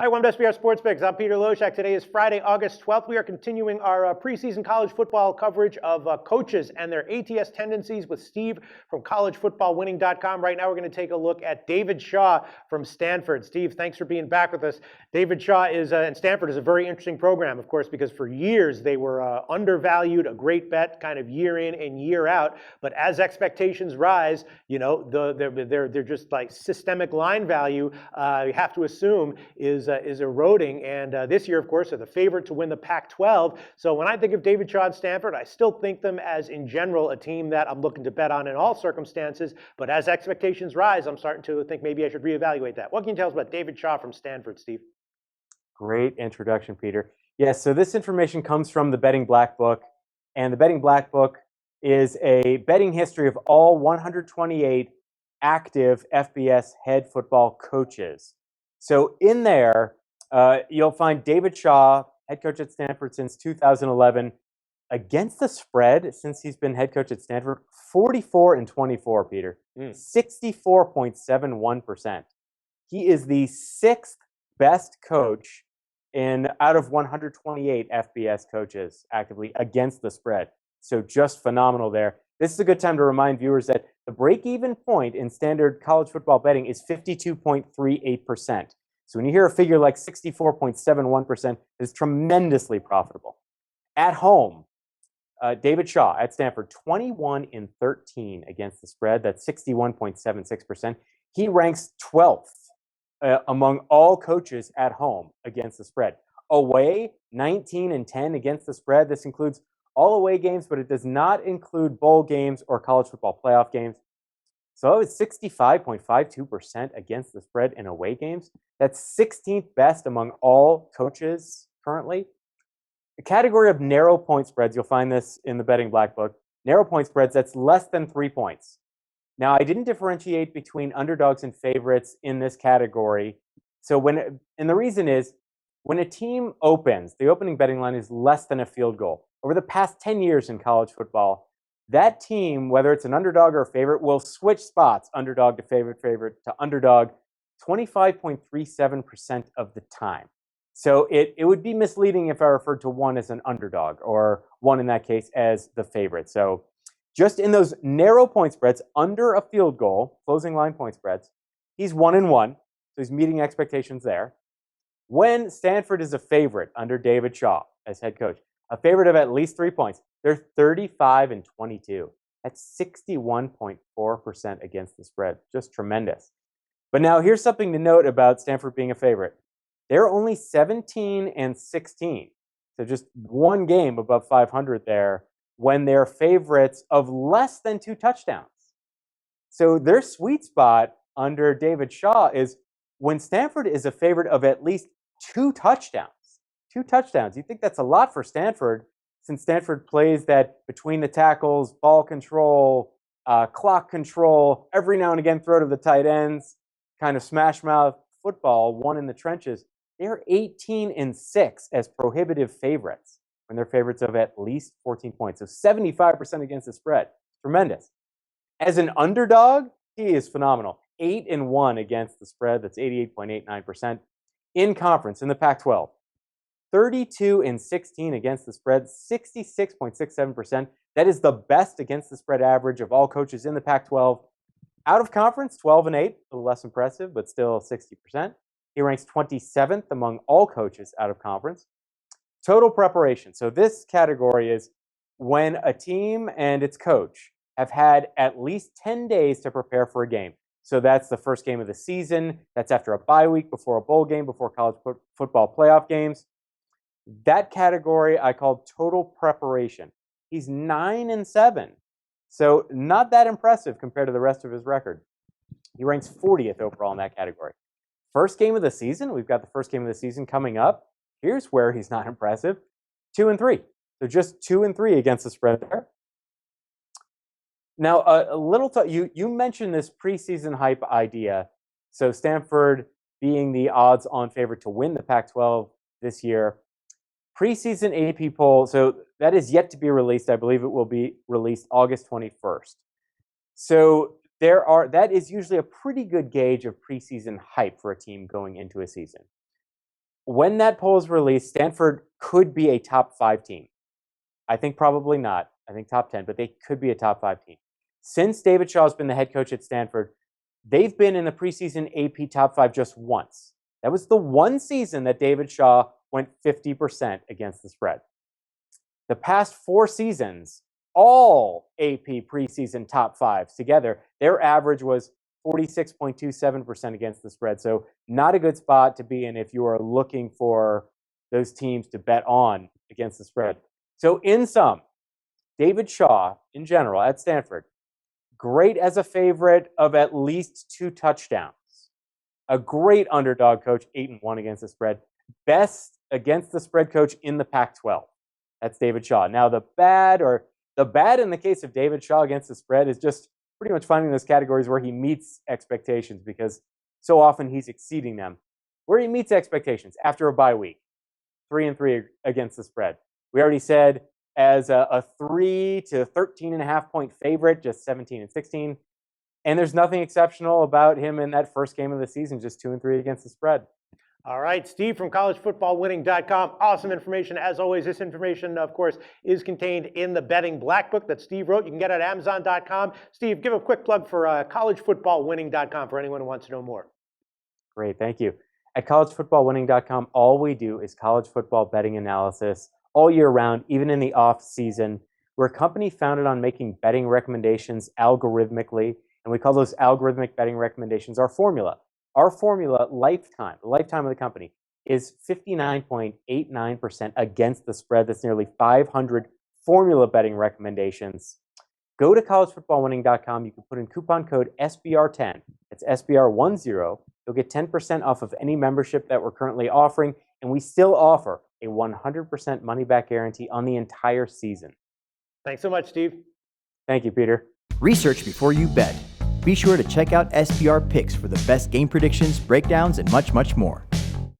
Hi, welcome to SBR Sports Picks. I'm Peter Loshak. Today is Friday, August 12th. We are continuing our preseason college football coverage of coaches and their ATS tendencies with Steve from collegefootballwinning.com. Right now, we're going to take a look at David Shaw from Stanford. Steve, thanks for being back with us. David Shaw and Stanford is a very interesting program, of course, because for years they were undervalued, a great bet kind of year in and year out. But as expectations rise, you know, they're just like systemic line value, you have to assume is eroding, and this year, of course, are the favorite to win the Pac-12. So when I think of David Shaw and Stanford, I still think them as, in general, a team that I'm looking to bet on in all circumstances. But as expectations rise, I'm starting to think maybe I should reevaluate that. What can you tell us about David Shaw from Stanford, Steve? Great introduction, Peter. Yes, so this information comes from the Betting Black Book, and the Betting Black Book is a betting history of all 128 active FBS head football coaches. So in there, you'll find David Shaw, head coach at Stanford since 2011. Against the spread, since he's been head coach at Stanford, 44-24, Peter. 64.71%. He is the sixth best coach out of 128 FBS coaches actively against the spread. So just phenomenal there. This is a good time to remind viewers that the break-even point in standard college football betting is 52.38%. So when you hear a figure like 64.71%, it's tremendously profitable. At home, David Shaw at Stanford, 21-13 against the spread. That's 61.76%. He ranks 12th among all coaches at home against the spread. Away, 19-10 against the spread. This includes all away games, but it does not include bowl games or college football playoff games. So it's 65.52% against the spread in away games. That's 16th best among all coaches currently. The category of narrow point spreads, you'll find this in the Betting Black Book. Narrow point spreads, that's less than 3 points. Now, I didn't differentiate between underdogs and favorites in this category. So and the reason is, when a team opens, the opening betting line is less than a field goal. Over the past 10 years in college football, that team, whether it's an underdog or a favorite, will switch spots, underdog to favorite to underdog, 25.37% of the time. So it would be misleading if I referred to one as an underdog or one in that case as the favorite. So just in those narrow point spreads under a field goal, closing line point spreads, he's 1-1, so he's meeting expectations there. When Stanford is a favorite under David Shaw as head coach, a favorite of at least 3 points, they're 35-22. That's 61.4% against the spread. Just tremendous. But now here's something to note about Stanford being a favorite. They're only 17-16, so just one game above 500 there when they're favorites of less than 2 touchdowns. So their sweet spot under David Shaw is when Stanford is a favorite of at least 2 touchdowns. 2 touchdowns. You think that's a lot for Stanford, since Stanford plays that between the tackles, ball control, clock control, every now and again throw to the tight ends, kind of smash mouth football, one in the trenches. They're 18-6 as prohibitive favorites when they're favorites of at least 14 points. So 75% against the spread. Tremendous. As an underdog, he is phenomenal. 8-1 against the spread. That's 88.89%. In conference, in the Pac-12, 32-16 against the spread, 66.67%. That is the best against the spread average of all coaches in the Pac-12. Out of conference, 12-8, a little less impressive, but still 60%. He ranks 27th among all coaches out of conference. Total preparation. So this category is when a team and its coach have had at least 10 days to prepare for a game. So that's the first game of the season. That's after a bye week, before a bowl game, before college football playoff games. That category I call total preparation. He's 9-7. So not that impressive compared to the rest of his record. He ranks 40th overall in that category. First game of the season, we've got the first game of the season coming up. Here's where he's not impressive. 2-3. So just 2-3 against the spread there. Now, a little you mentioned this preseason hype idea. So Stanford being the odds-on favorite to win the Pac-12 this year. Preseason AP poll, so that is yet to be released. I believe it will be released August 21st. So that is usually a pretty good gauge of preseason hype for a team going into a season. when that poll is released, Stanford could be a top 5 team. I think probably not. I think top 10, but they could be a top 5 team. Since David Shaw's been the head coach at Stanford, they've been in the preseason AP top 5 just once. That was the one season that David Shaw went 50% against the spread. The past 4 seasons, all AP preseason top 5s together, their average was 46.27% against the spread. So not a good spot to be in if you are looking for those teams to bet on against the spread. So in sum, David Shaw, in general, at Stanford, great as a favorite of at least 2 touchdowns. A great underdog coach, 8-1 against the spread. Best against the spread coach in the Pac-12. That's David Shaw. Now, the bad in the case of David Shaw against the spread is just pretty much finding those categories where he meets expectations, because so often he's exceeding them. Where he meets expectations after a bye week, 3-3 against the spread. We already said as a 3 to 13.5 point favorite, just 17-16. And there's nothing exceptional about him in that first game of the season, just 2-3 against the spread. All right, Steve from collegefootballwinning.com. Awesome information. As always, this information, of course, is contained in the betting black book that Steve wrote. You can get it at amazon.com. Steve, give a quick plug for collegefootballwinning.com for anyone who wants to know more. Great, thank you. At collegefootballwinning.com, all we do is college football betting analysis all year round, even in the off season. We're a company founded on making betting recommendations algorithmically, and we call those algorithmic betting recommendations our formula. Our formula, the lifetime of the company, is 59.89% against the spread. That's nearly 500 formula betting recommendations. Go to collegefootballwinning.com. You can put in coupon code SBR10. It's SBR10. You'll get 10% off of any membership that we're currently offering, and we still offer a 100% money-back guarantee on the entire season. Thanks so much, Steve. Thank you, Peter. Research before you bet. Be sure to check out SBR Picks for the best game predictions, breakdowns, and much, much more.